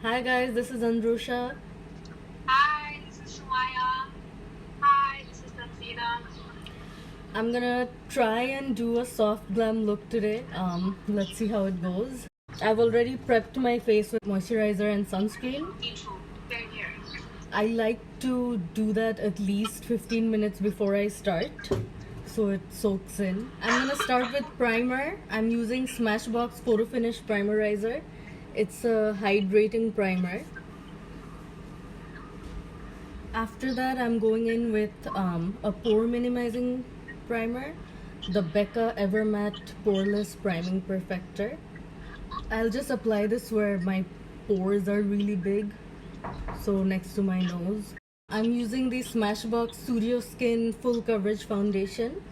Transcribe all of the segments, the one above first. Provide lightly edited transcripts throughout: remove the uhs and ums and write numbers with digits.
Hi guys, this is Andrusha. Hi, this is Shamaya. Hi, this is Tanzina. I'm gonna try and do a soft glam look today. Let's see how it goes. I've already prepped my face with moisturizer and sunscreen. Me too. Same here. I like to do that at least 15 minutes before I start so it soaks in. I'm gonna start with primer. I'm using Smashbox Photo Finish Primerizer. It's a hydrating primer. After that, I'm going in with a pore minimizing primer, the Becca Evermatte Poreless Priming Perfector. I'll just apply this where my pores are really big, so next to my nose. I'm using the Smashbox Studio Skin Full Coverage Foundation.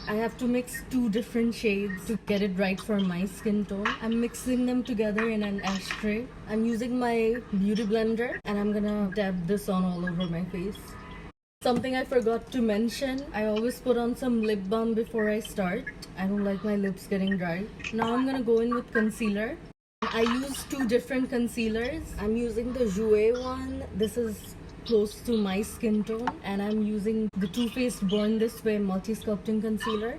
I have to mix two different shades to get it right for my skin tone. I'm mixing them together in an ashtray. I'm using my beauty blender and I'm gonna dab this on all over my face. Something I forgot to mention, I always put on some lip balm before I start. I don't like my lips getting dry. Now I'm gonna go in with concealer. I use two different concealers. I'm using the Jouer one. This is close to my skin tone, and I'm using the Too Faced Born This Way Multi Sculpting Concealer.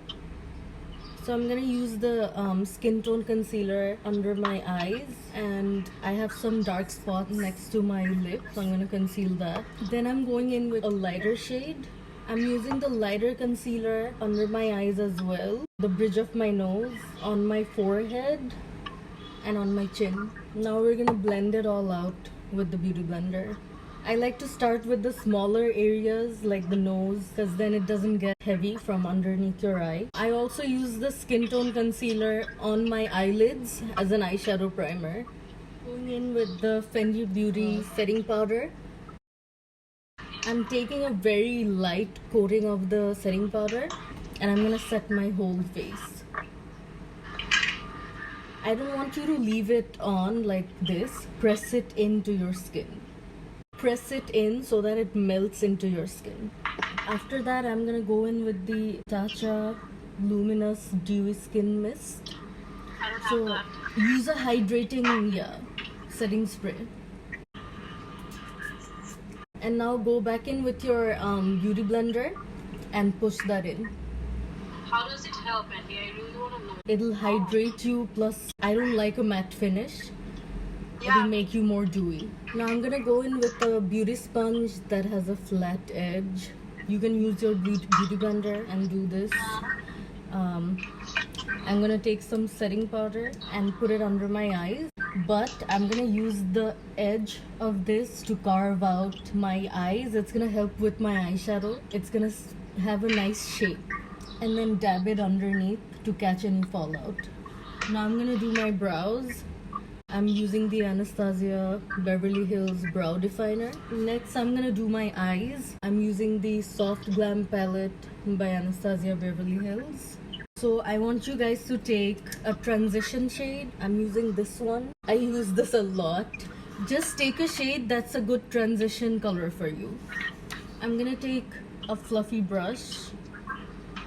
So I'm gonna use the skin tone concealer under my eyes, and I have some dark spots next to my lips, so I'm gonna conceal that. Then I'm going in with a lighter shade. I'm using the lighter concealer under my eyes as well, the bridge of my nose, on my forehead, and on my chin. Now we're gonna blend it all out with the beauty blender. I like to start with the smaller areas like the nose because then it doesn't get heavy from underneath your eye. I also use the skin tone concealer on my eyelids as an eyeshadow primer. Going in with the Fenty Beauty setting powder. I'm taking a very light coating of the setting powder and I'm gonna set my whole face. I don't want you to leave it on like this. Press it into your skin. Press it in so that it melts into your skin. After that, I'm gonna go in with the Tatcha Luminous Dewy Skin Mist. I don't have So that. use a hydrating setting spray. And now go back in with your beauty blender and push that in. How does it help, Andy? I really want to know. It'll hydrate you, plus I don't like a matte finish. It'll Yeah. make you more dewy. Now I'm gonna go in with a beauty sponge that has a flat edge. You can use your beauty blender and do this. I'm gonna take some setting powder and put it under my eyes, but I'm gonna use the edge of this to carve out my eyes. It's gonna help with my eyeshadow. It's gonna have a nice shape, and then dab it underneath to catch any fallout. Now I'm gonna do my brows. I'm using the Anastasia Beverly Hills Brow Definer. Next, I'm gonna do my eyes. I'm using the Soft Glam palette by Anastasia Beverly Hills. So I want you guys to take a transition shade. I'm using this one. I use this a lot. Just take a shade that's a good transition color for you. I'm gonna take a fluffy brush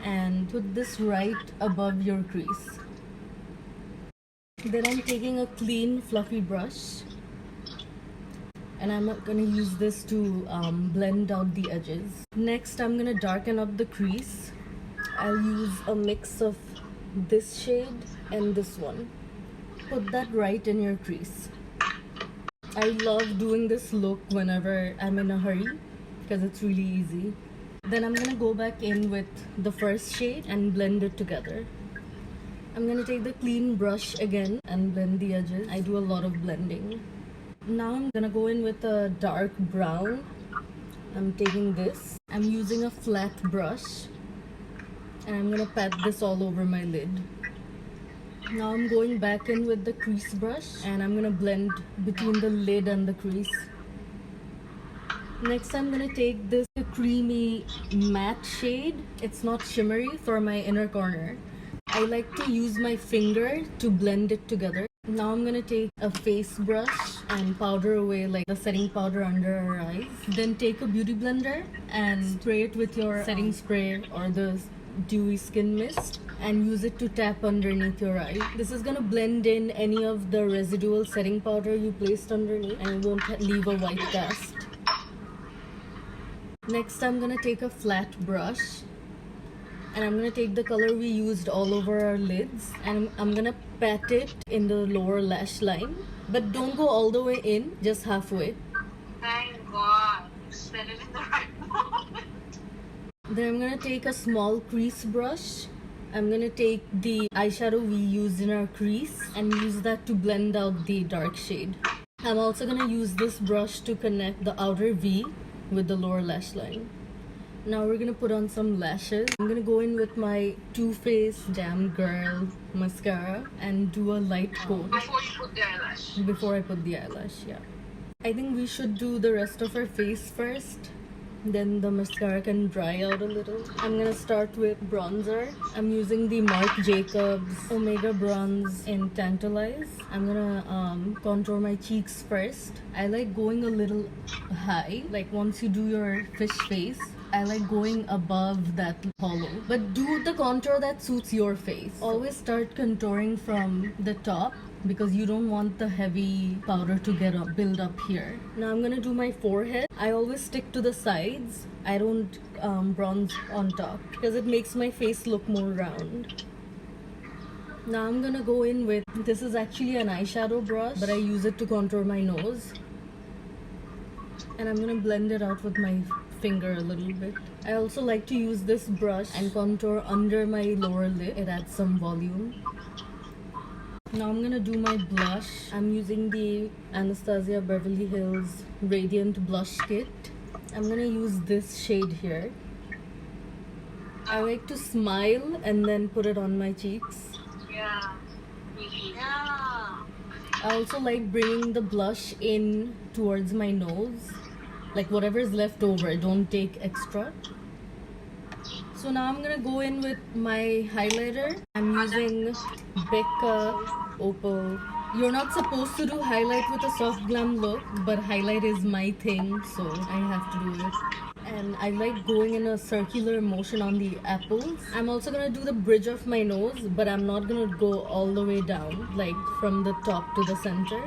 and put this right above your crease. Then I'm taking a clean fluffy brush and I'm gonna use this to blend out the edges. Next, I'm gonna darken up the crease. I'll use a mix of this shade and this one. Put that right in your crease. I love doing this look whenever I'm in a hurry because it's really easy. Then I'm gonna go back in with the first shade and blend it together. I'm gonna take the clean brush again and blend the edges. I do a lot of blending. Now I'm gonna go in with a dark brown. I'm taking this. I'm using a flat brush and I'm gonna pat this all over my lid. Now I'm going back in with the crease brush and I'm gonna blend between the lid and the crease. Next, I'm gonna take this creamy matte shade. It's not shimmery, for my inner corner. I like to use my finger to blend it together. Now I'm gonna take a face brush and powder away like the setting powder under our eyes. Then take a beauty blender and spray it with your setting spray or the Dewy Skin Mist and use it to tap underneath your eye. This is gonna blend in any of the residual setting powder you placed underneath and it won't leave a white cast. Next, I'm gonna take a flat brush and I'm gonna take the color we used all over our lids and I'm gonna pat it in the lower lash line. But don't go all the way in, just halfway. Thank God. You said it in the right moment. Then I'm gonna take a small crease brush. I'm gonna take the eyeshadow we used in our crease and use that to blend out the dark shade. I'm also gonna use this brush to connect the outer V with the lower lash line. Now we're gonna put on some lashes. I'm gonna go in with my Too Faced Damn Girl mascara and do a light coat Before you put the eyelash. before I put the eyelash, yeah. I think we should do the rest of her face first. Then the mascara can dry out a little. I'm gonna start with bronzer. I'm using the Marc Jacobs Omega Bronze in Tantalize. I'm gonna contour my cheeks first. I like going a little high. Like once you do your fish face, I like going above that hollow. But do the contour that suits your face. Always start contouring from the top because you don't want the heavy powder to build up here. Now I'm gonna do my forehead. I always stick to the sides. I don't bronze on top because it makes my face look more round. Now I'm gonna go in with, this is actually an eyeshadow brush, but I use it to contour my nose. And I'm gonna blend it out with my finger a little bit. I also like to use this brush and contour under my lower lip. It adds some volume. Now I'm gonna do my blush. I'm using the Anastasia Beverly Hills Radiant Blush Kit. I'm gonna use this shade here. I like to smile and then put it on my cheeks. Yeah. Yeah. I also like bringing the blush in towards my nose. Like whatever is left over, don't take extra. So now I'm gonna go in with my highlighter. I'm using Becca Opal. You're not supposed to do highlight with a soft glam look, but highlight is my thing, so I have to do it. And I like going in a circular motion on the apples. I'm also gonna do the bridge of my nose, but I'm not gonna go all the way down, like from the top to the center.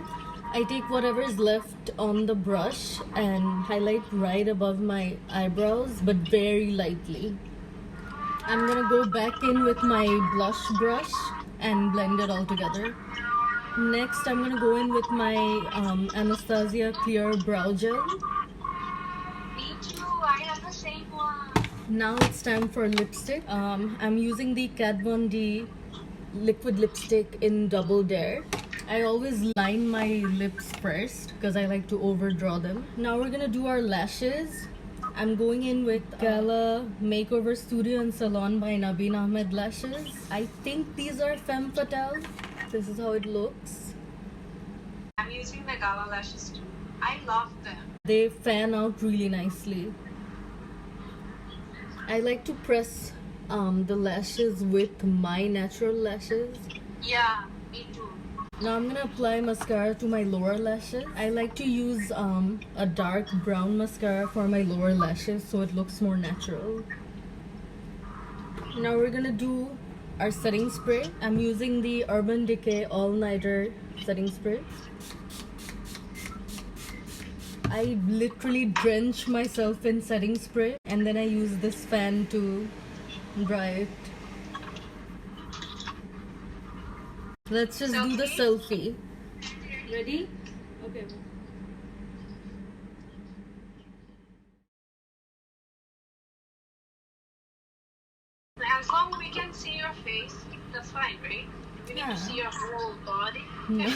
I take whatever is left on the brush and highlight right above my eyebrows, but very lightly. I'm gonna go back in with my blush brush and blend it all together. Next, I'm gonna go in with my Anastasia Clear Brow Gel. Me too. I have the same one. Now it's time for lipstick. I'm using the Kat Von D liquid lipstick in Double Dare. I always line my lips first because I like to overdraw them. Now we're gonna do our lashes. I'm going in with Gala Makeover Studio and Salon by Nabeen Ahmed lashes. I think these are Femme Fatale. This is how it looks. I'm using the Gala lashes too. I love them. They fan out really nicely. I like to press the lashes with my natural lashes. Yeah, me too. Now I'm gonna apply mascara to my lower lashes. I like to use a dark brown mascara for my lower lashes so it looks more natural. Now we're gonna do our setting spray. I'm using the Urban Decay All Nighter setting spray. I literally drench myself in setting spray and then I use this fan to dry it. Let's just do the selfie. Ready? Okay. As long as we can see your face, that's fine, right? We need Yeah. to see your whole body. No.